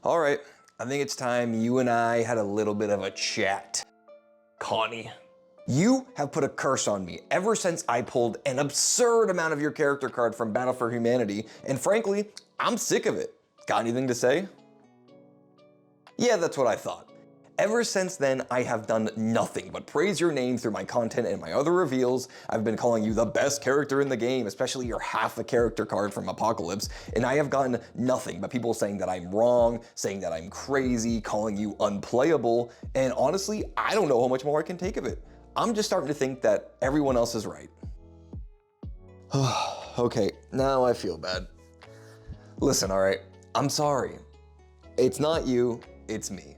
All right, I think it's time you and I had a little bit of a chat. Connie, you have put a curse on me ever since I pulled an absurd amount of your character card from Battle for Humanity, and frankly, I'm sick of it. Got anything to say? Yeah, that's what I thought. Ever since then, I have done nothing but praise your name through my content and my other reveals. I've been calling you the best character in the game, especially your half a character card from Apocalypse, and I have gotten nothing but people saying that I'm wrong, saying that I'm crazy, calling you unplayable, and honestly, I don't know how much more I can take of it. I'm just starting to think that everyone else is right. Okay, now I feel bad. Listen, all right, I'm sorry. It's not you, it's me.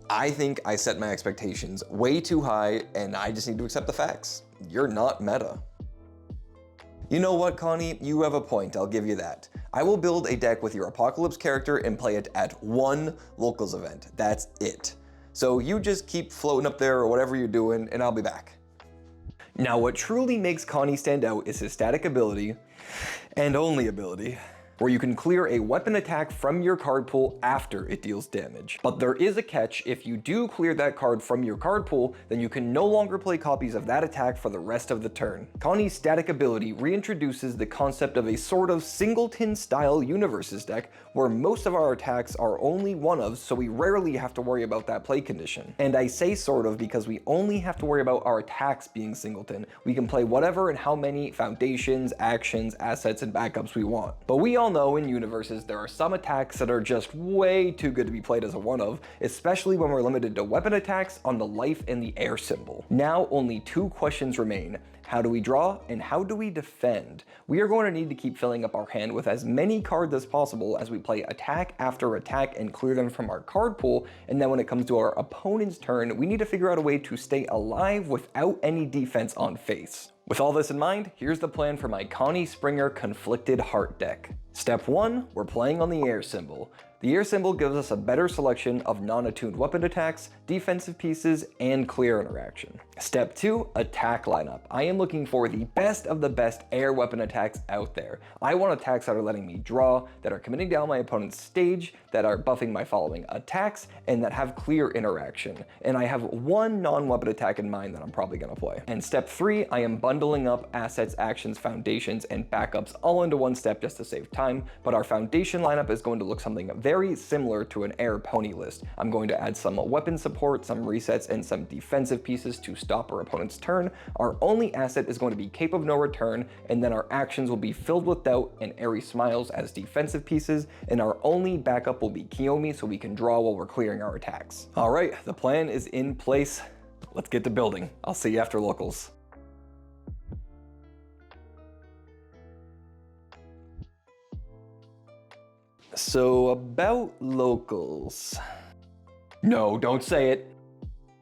I think I set my expectations way too high and I just need to accept the facts. You're not meta. You know what, Connie? You have a point, I'll give you that. I will build a deck with your Apocalypse character and play it at one locals event. That's it. So you just keep floating up there or whatever you're doing and I'll be back. Now what truly makes Connie stand out is his static ability, and only ability, where you can clear a weapon attack from your card pool after it deals damage. But there is a catch: if you do clear that card from your card pool, then you can no longer play copies of that attack for the rest of the turn. Connie's static ability reintroduces the concept of a sort of singleton style Universus deck, where most of our attacks are only one-ofs, so we rarely have to worry about that play condition. And I say sort of because we only have to worry about our attacks being singleton. We can play whatever and how many foundations, actions, assets, and backups we want. But we all know in Universes there are some attacks that are just way too good to be played as a one-of, especially when we're limited to weapon attacks on the life and the air symbol. Now only two questions remain. How do we draw and how do we defend? We are going to need to keep filling up our hand with as many cards as possible as we play attack after attack and clear them from our card pool, and then when it comes to our opponent's turn, we need to figure out a way to stay alive without any defense on face. With all this in mind, here's the plan for my Connie Springer Conflicted Heart deck. Step 1, we're playing on the air symbol. The air symbol gives us a better selection of non-attuned weapon attacks, defensive pieces, and clear interaction. Step 2, attack lineup. I am looking for the best of the best air weapon attacks out there. I want attacks that are letting me draw, that are committing down my opponent's stage, that are buffing my following attacks, and that have clear interaction. And I have one non-weapon attack in mind that I'm probably gonna play. And step 3, I am bundling up assets, actions, foundations, and backups all into one step just to save time, but our foundation lineup is going to look something very similar to an air pony list. I'm going to add some weapon support, some resets, and some defensive pieces to stop our opponent's turn. Our only asset is going to be Cape of No Return, and then our actions will be Filled with Doubt and Airy Smiles as defensive pieces, and our only backup will be Kiyomi so we can draw while we're clearing our attacks. All right, the plan is in place. Let's get to building. I'll see you after locals. So about locals. No, don't say it.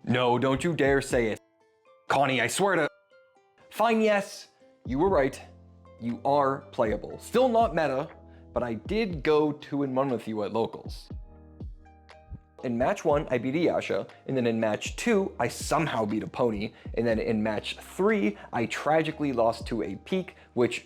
No, don't you dare say it. Connie, I swear to... Fine, yes, you were right. You are playable. Still not meta, but I did go 2-1 with you at locals. In match 1, I beat a Yasha, and then in match 2, I somehow beat a pony, and then in match 3, I tragically lost to a Peak, which,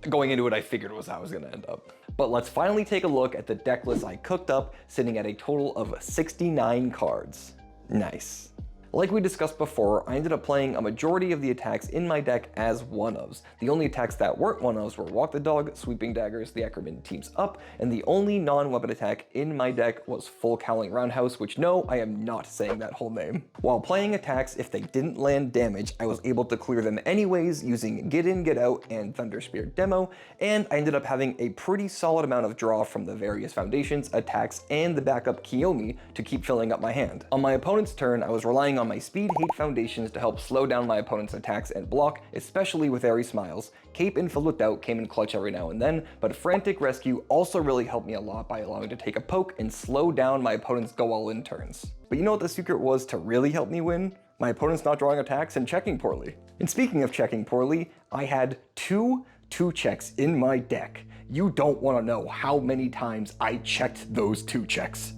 going into it, I figured was how I was gonna end up. But let's finally take a look at the deck list I cooked up, sitting at a total of 69 cards. Nice. Like we discussed before, I ended up playing a majority of the attacks in my deck as one-ofs. The only attacks that weren't one-ofs were Walk the Dog, Sweeping Daggers, the Ackerman Teams Up, and the only non-weapon attack in my deck was Full Cowling Roundhouse, which no, I am not saying that whole name. While playing attacks, if they didn't land damage, I was able to clear them anyways using Get In, Get Out, and Thunder Spear Demo, and I ended up having a pretty solid amount of draw from the various foundations, attacks, and the backup Kiyomi to keep filling up my hand. On my opponent's turn, I was relying on my Speed Hate foundations to help slow down my opponent's attacks and block, especially with Airy Smiles. Cape and Filled with Doubt came in clutch every now and then, but Frantic Rescue also really helped me a lot by allowing to take a poke and slow down my opponent's go all in turns. But you know what the secret was to really help me win? My opponent's not drawing attacks and checking poorly. And speaking of checking poorly, I had two checks in my deck. You don't want to know how many times I checked those 2 checks.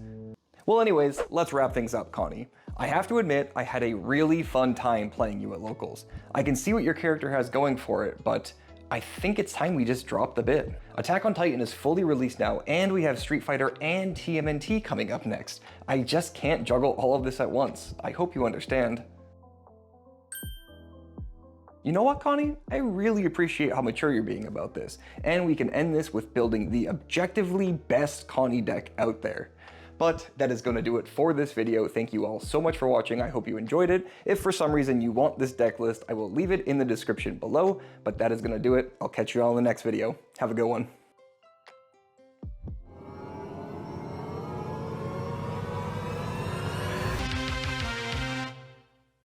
Well anyways, let's wrap things up, Connie. I have to admit, I had a really fun time playing you at locals. I can see what your character has going for it, but I think it's time we just drop the bit. Attack on Titan is fully released now, and we have Street Fighter and TMNT coming up next. I just can't juggle all of this at once. I hope you understand. You know what, Connie? I really appreciate how mature you're being about this, and we can end this with building the objectively best Connie deck out there. But that is going to do it for this video. Thank you all so much for watching. I hope you enjoyed it. If for some reason you want this deck list, I will leave it in the description below, but that is going to do it. I'll catch you all in the next video. Have a good one.